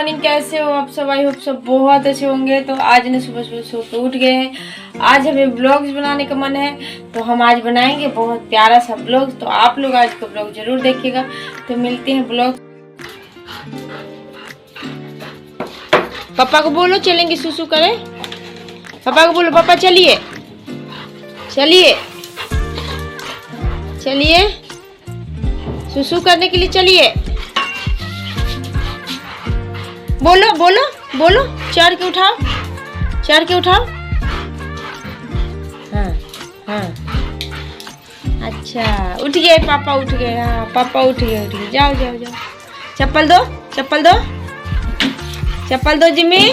Morning, कैसे हो आप सब? आई होप सब बहुत अच्छे होंगे। तो आज ने सुबह सुबह सो के उठ गए हैं। आज हमें ब्लॉग्स बनाने का मन है, तो हम आज बनाएंगे बहुत प्यारा सा ब्लॉग। तो आप लोग आज का ब्लॉग जरूर देखिएगा। तो मिलते हैं ब्लॉग। पापा को बोलो चलेंगे, सुसु करें। पापा को बोलो, पापा चलिए चलिए चलिए, सुसु करने के लिए चलिए। बोलो बोलो बोलो, चढ़ के उठाओ, चढ़ के उठाओ। हाँ हाँ, अच्छा उठ गए पापा, उठ गए। हाँ पापा उठ गए, उठ गए। जाओ जाओ जाओ, चप्पल दो, चप्पल दो, चप्पल दो जिम्मी।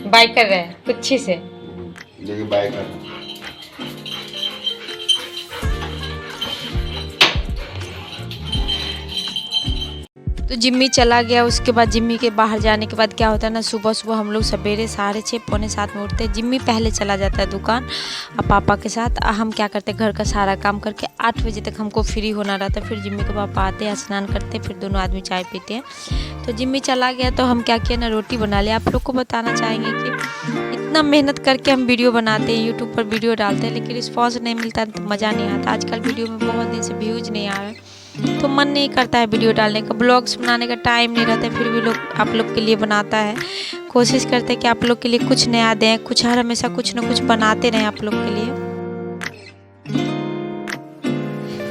बाय कर रहे हैं कुछ से, देखिए बाय कर रहे हैं। तो जिम्मी चला गया। उसके बाद जिम्मी के बाहर जाने के बाद क्या होता है ना, सुबह सुबह हम लोग सवेरे 6:30 पौने 7 में उठते हैं। जिम्मी पहले चला जाता है दुकान और पापा के साथ। हम क्या करते हैं, घर का सारा काम करके 8 बजे तक हमको फ्री होना रहता है। फिर जिम्मी के पापा आते हैं, स्नान करते हैं, फिर दोनों आदमी चाय पीते हैं। तो जिम्मी चला गया तो हम क्या किया ना, रोटी बना लिया। आप लोग को बताना चाहेंगे कि इतना मेहनत करके हम वीडियो बनाते हैं, यूट्यूब पर वीडियो डालते हैं, लेकिन रिस्पॉन्स नहीं मिलता तो मज़ा नहीं आता। आजकल वीडियो में बहुत दिन से व्यूज़ नहीं आ रहे, तो मन नहीं करता है वीडियो डालने का, ब्लॉग्स बनाने का टाइम नहीं रहता है। फिर भी लोग आप लोग के लिए बनाता है, कोशिश करते हैं कि आप लोग के लिए कुछ नया दें, कुछ हर हमेशा कुछ ना कुछ बनाते रहें आप लोग के लिए।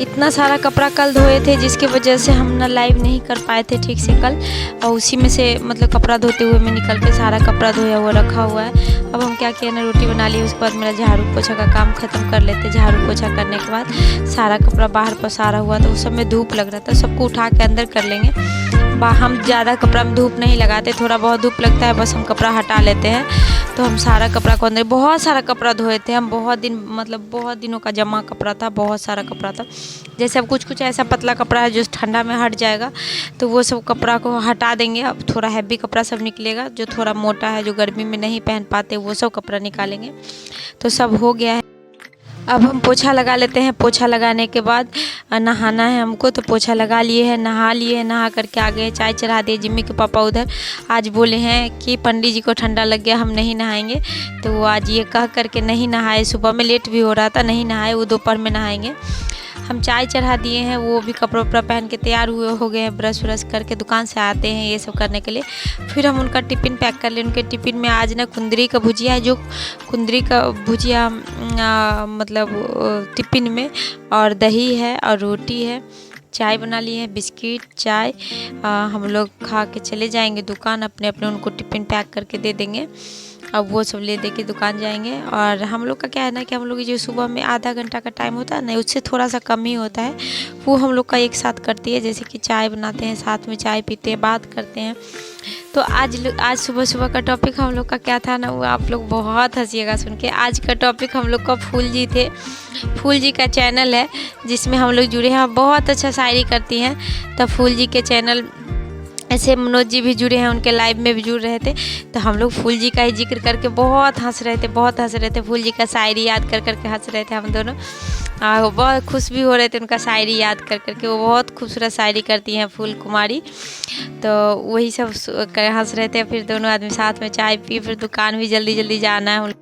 इतना सारा कपड़ा कल धोए थे, जिसकी वजह से हम ना लाइव नहीं कर पाए थे ठीक से कल, और उसी में से मतलब कपड़ा धोते हुए में निकल के सारा कपड़ा धोया हुआ रखा हुआ है। अब हम क्या किया ना, रोटी बना ली। उसके बाद मेरा झाड़ू पोछा का काम ख़त्म कर लेते। झाड़ू पोछा करने के बाद सारा कपड़ा बाहर पसारा हुआ, तो उस समय धूप लग रहा था, सबको उठा के अंदर कर लेंगे। हम ज़्यादा कपड़ा में धूप नहीं लगाते, थोड़ा बहुत धूप लगता है, बस हम कपड़ा हटा लेते हैं। तो हम सारा कपड़ा को अंदर, बहुत सारा कपड़ा धोए थे हम, बहुत दिन मतलब बहुत दिनों का जमा कपड़ा था, बहुत सारा कपड़ा था। जैसे अब कुछ कुछ ऐसा पतला कपड़ा है जो ठंडा में हट जाएगा, तो वो सब कपड़ा को हटा देंगे। अब थोड़ा हैवी कपड़ा सब निकलेगा, जो थोड़ा मोटा है, जो गर्मी में नहीं पहन पाते, वो सब कपड़ा निकालेंगे। तो सब हो गया है। अब हम पोछा लगा लेते हैं। पोछा लगाने के बाद नहाना है हमको, तो पोछा लगा लिए हैं, नहा लिए हैं। नहा करके आ गए, चाय चढ़ा दिए। जिम्मी के पापा उधर आज बोले हैं कि पंडित जी को ठंडा लग गया, हम नहीं नहाएंगे। तो वो आज ये कह करके नहीं नहाए। सुबह में लेट भी हो रहा था, नहीं नहाए, वो दोपहर में नहाएंगे। हम चाय चढ़ा दिए हैं, वो भी कपड़ा वपड़ा पहन के तैयार हुए हो गए हैं, ब्रश व्रश करके दुकान से आते हैं ये सब करने के लिए। फिर हम उनका टिफ़िन पैक कर लें। उनके टिफ़िन में आज ना कुंदरी का भुजिया है, जो कुंदरी का भुजिया मतलब टिफ़िन में, और दही है और रोटी है। चाय बना लिए हैं, बिस्किट चाय। हम लोग खा के चले जाएंगे दुकान, अपने अपने उनको टिफ़िन पैक करके दे देंगे। अब वो सब ले दे के दुकान जाएंगे। और हम लोग का क्या है ना कि हम लोग जो सुबह में आधा घंटा का टाइम होता है ना, उससे थोड़ा सा कम ही होता है, वो हम लोग का एक साथ करती है। जैसे कि चाय बनाते हैं, साथ में चाय पीते हैं, बात करते हैं। तो आज सुबह सुबह का टॉपिक हम लोग का क्या था ना, वो आप लोग बहुत हंसिएगा सुन के। आज का टॉपिक हम लोग का फूल जी थे। फूल जी का चैनल है जिसमें हम लोग जुड़े हैं, बहुत अच्छा शायरी करती हैं। तो फूल जी के चैनल ऐसे मनोज जी भी जुड़े हैं, उनके लाइव में भी जुड़ रहे थे। तो हम लोग फूल जी का ही जिक्र करके बहुत हंस रहे थे, बहुत हंस रहे थे। फूल जी का शायरी याद कर करके हंस रहे थे हम दोनों। वो बहुत खुश भी हो रहे थे उनका शायरी याद कर करके। वो बहुत खूबसूरत शायरी करती हैं फूल कुमारी। तो वही सब हंस रहे थे। फिर दोनों आदमी साथ में चाय पी, फिर दुकान भी जल्दी जल्दी जाना है।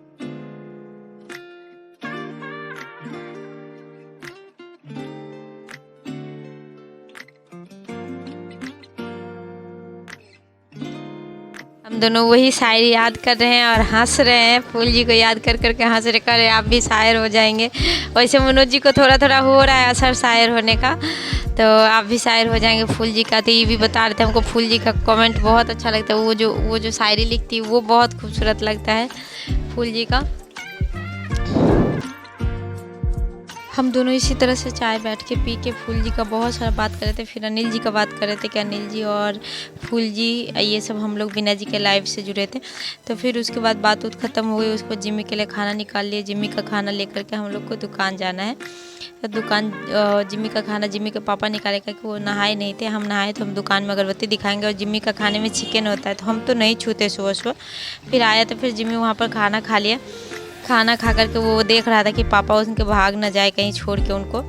हम दोनों वही शायरी याद कर रहे हैं और हंस रहे हैं। फूल जी को याद कर करके हंस रहे, कर आप भी शायर हो जाएंगे। वैसे मनोज जी को थोड़ा थोड़ा हो रहा है असर शायर होने का, तो आप भी शायर हो जाएंगे फूल जी का। तो ये भी बता रहे थे हमको, फूल जी का कमेंट बहुत अच्छा लगता है। वो जो शायरी लिखती है वो बहुत खूबसूरत लगता है फूल जी का। हम दोनों इसी तरह से चाय बैठ के पी के फूल जी का बहुत सारा बात कर रहे थे। फिर अनिल जी का बात कर रहे थे कि अनिल जी और फूल जी ये सब हम लोग बिना जी के लाइव से जुड़े थे। तो फिर उसके बाद बात ख़त्म हो गई। उसको जिम्मी के लिए खाना निकाल लिया। जिम्मी का खाना लेकर के हम लोग को दुकान जाना है। तो दुकान जिम्मी का खाना जिम्मी के पापा निकालेगा कि वो नहाए नहीं थे। हम नहाए तो हम दुकान में अगरबत्ती दिखाएंगे। और जिम्मी का खाने में चिकन होता है तो हम तो नहीं छूते सुबह सुबह। फिर आया तो फिर जिम्मी वहाँ पर खाना खा लिया। खाना खा करके वो देख रहा था कि पापा उनके भाग ना जाए कहीं छोड़ के उनको।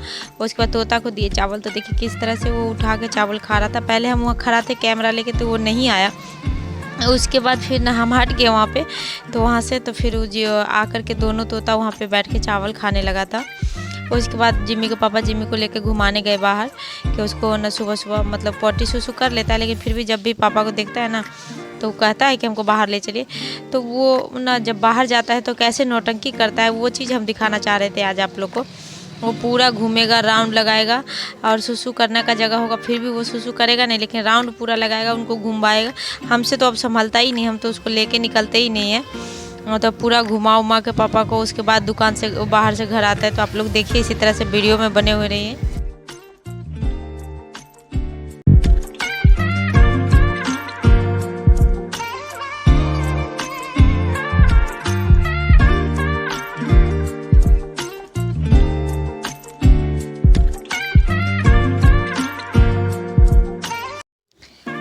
उसके बाद तोता को दिए चावल। तो देखिए किस तरह से वो उठा के चावल खा रहा था। पहले हम वहाँ खड़ा थे कैमरा लेके तो वो नहीं आया। उसके बाद फिर ना हम हट गए वहाँ पे। तो वहाँ से तो फिर जो आकर के दोनों तोता वहाँ पे बैठ के चावल खाने लगा था। उसके बाद जिम्मी के पापा जिम्मी को लेकर घुमाने गए बाहर कि उसको ना सुबह सुबह मतलब पॉटी सुसु कर लेता है, लेकिन फिर भी जब भी पापा को देखता है ना तो वो कहता है कि हमको बाहर ले चलिए। तो वो ना जब बाहर जाता है तो कैसे नौटंकी करता है वो चीज़ हम दिखाना चाह रहे थे आज आप लोग को। वो पूरा घूमेगा, राउंड लगाएगा और सुसु करने का जगह होगा फिर भी वो सुसु करेगा नहीं, लेकिन राउंड पूरा लगाएगा, उनको घुमाएगा। हमसे तो अब संभलता ही नहीं, हम तो उसको लेके निकलते ही नहीं है। तो पूरा घुमा उमा के पापा को उसके बाद दुकान से बाहर से घर आता है। तो आप लोग देखिए इसी तरह से वीडियो में बने हुए रहिए।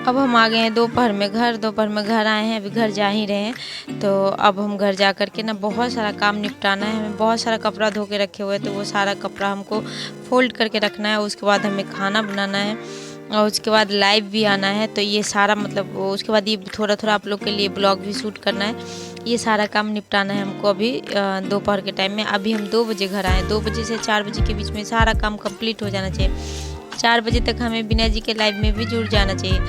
अब हम आ गए हैं दोपहर में घर आए हैं। अभी घर जा ही रहे हैं। तो अब हम घर जा कर के ना बहुत सारा काम निपटाना है। हमें बहुत सारा कपड़ा धो के रखे हुए तो वो सारा कपड़ा हमको फोल्ड करके रखना है। उसके बाद हमें खाना बनाना है और उसके बाद लाइव भी आना है। तो ये सारा मतलब उसके बाद ये थोड़ा थोड़ा आप लोग के लिए ब्लॉग भी शूट करना है। ये सारा काम निपटाना है हमको अभी दोपहर के टाइम में। अभी हम 2 बजे घर आए। 2 बजे से 4 बजे के बीच में सारा काम कंप्लीट हो जाना चाहिए। 4 बजे तक हमें बिना जी के लाइव में भी जुड़ जाना चाहिए।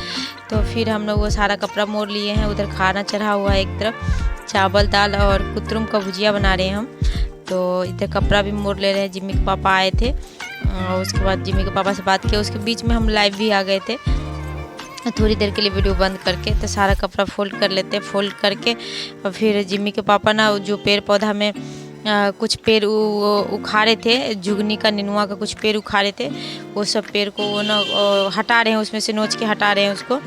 तो फिर हम लोग वो सारा कपड़ा मोड़ लिए हैं। उधर खाना चढ़ा हुआ है, एक तरफ चावल दाल और कुतरुम का भुजिया बना रहे हैं हम। तो इधर कपड़ा भी मोड़ ले रहे हैं। जिम्मी के पापा आए थे और उसके बाद जिम्मी के पापा से बात किया। उसके बीच में हम लाइव भी आ गए थे थोड़ी देर के लिए वीडियो बंद करके। तो सारा कपड़ा फोल्ड कर लेते हैं। फोल्ड करके और फिर जिम्मी के पापा ना जो पेड़ पौधा में कुछ पेड़ उखाड़े थे, जुगनी का निनुआ का कुछ पेड़ उखाड़े थे, वो सब पेड़ को वो ना हटा रहे हैं, उसमें से नोच के हटा रहे हैं उसको।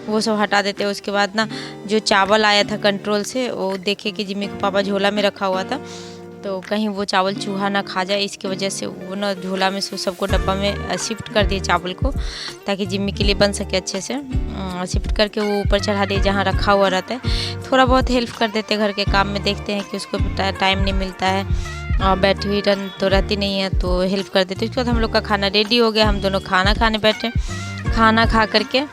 वो सब हटा देते हैं। उसके बाद ना जो चावल आया था कंट्रोल से वो देखे कि जिम्मी के पापा झोला में रखा हुआ था तो कहीं वो चावल चूहा ना खा जाए, इसकी वजह से वो ना झोला में से सबको डब्बा में शिफ्ट कर दिए चावल को, ताकि जिम्मी के लिए बन सके अच्छे से। शिफ्ट करके वो ऊपर चढ़ा दिए जहाँ रखा हुआ रहता है। थोड़ा बहुत हेल्प कर देते घर के काम में। देखते हैं कि उसको टाइम नहीं मिलता है और बैठी हुई तो रहती नहीं है तो हेल्प कर देते। उसके बाद हम लोग का खाना रेडी हो गया। हम दोनों खाना खाने बैठे। खाना खा करके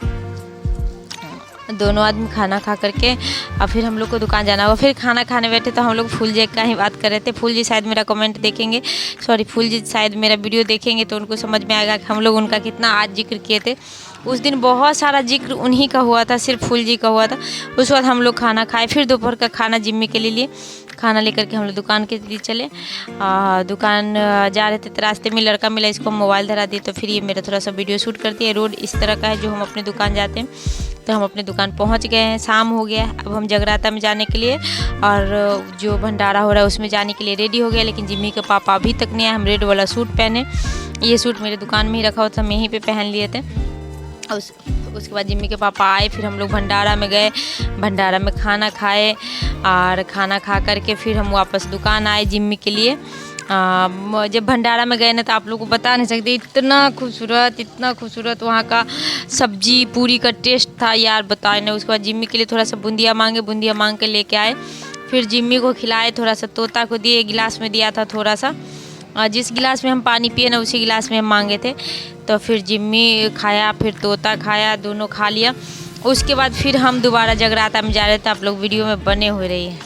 दोनों आदमी खाना खा करके और फिर हम लोग को दुकान जाना होगा। फिर खाना खाने बैठे तो हम लोग फूल जी का ही बात कर रहे थे। फूल जी शायद मेरा कमेंट देखेंगे, फूल जी शायद मेरा वीडियो देखेंगे तो उनको समझ में आएगा कि हम लोग उनका कितना आज जिक्र किए थे। उस दिन बहुत सारा जिक्र उन्हीं का हुआ था, सिर्फ फूल जी का हुआ था। उसके बाद हम लोग खाना खाए। फिर दोपहर का खाना जिम्मी के लिए खाना लेकर के हम लोग दुकान के लिए चले। दुकान जा रहे थे तो रास्ते में लड़का मिला, इसको मोबाइल धरा दिए। तो फिर ये मेरा थोड़ा सा वीडियो शूट करती है। रोड इस तरह का है जो हम अपने दुकान जाते हैं। तो हम अपने दुकान पहुंच गए हैं। शाम हो गया। अब हम जगराता में जाने के लिए और जो भंडारा हो रहा है उसमें जाने के लिए रेडी हो गया। लेकिन जिम्मी के पापा अभी तक नहीं आए। हम रेड वाला सूट पहने। ये सूट मेरे दुकान में ही रखा हुआ था, हम यहीं पे पहन लिए थे। उसके बाद जिम्मी के पापा आए। फिर हम लोग भंडारा में गए। भंडारा में खाना खाए और खाना खा करके फिर हम वापस दुकान आए जिम्मी के लिए। जब भंडारा में गए ना तो आप लोग को बता नहीं सकते, इतना खूबसूरत वहाँ का सब्जी पूरी का टेस्ट था यार, बताए ना। उसके बाद जिम्मी के लिए थोड़ा सा बूंदिया मांग के लेके आए। फिर जिम्मी को खिलाए, थोड़ा सा तोता को दिए। गिलास में दिया था थोड़ा सा, जिस गिलास में हम पानी पिए ना उसी गिलास में हम मांगे थे। तो फिर जिम्मी खाया, फिर तोता खाया, दोनों खा लिया। उसके बाद फिर हम दोबारा जगराता में जा रहे थे। आप लोग वीडियो में बने हुए रहिए।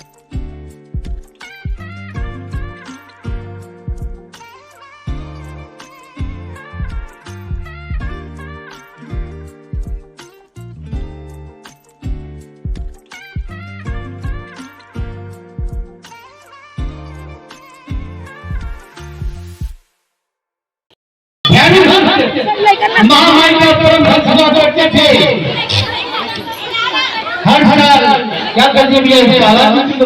महामारी का परम भक्त हुआ करते थे। हर साल क्या करते भी है बाबा जी को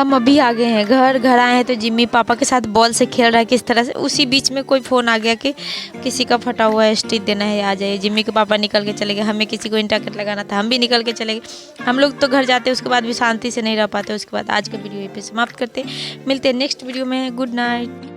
हम अभी आ गए हैं घर आए हैं तो जिम्मी पापा के साथ बॉल से खेल रहा है किस तरह से। उसी बीच में कोई फ़ोन आ गया कि किसी का फटा हुआ स्टिच देना है, आ जाइए। जिम्मी के पापा निकल के चले गए, हमें किसी को इंटरकट लगाना था, हम भी निकल के चले गए। हम लोग तो घर जाते उसके बाद भी शांति से नहीं रह पाते। उसके बाद आज का वीडियो यहीं पे समाप्त करते, मिलते हैं नेक्स्ट वीडियो में। Good night.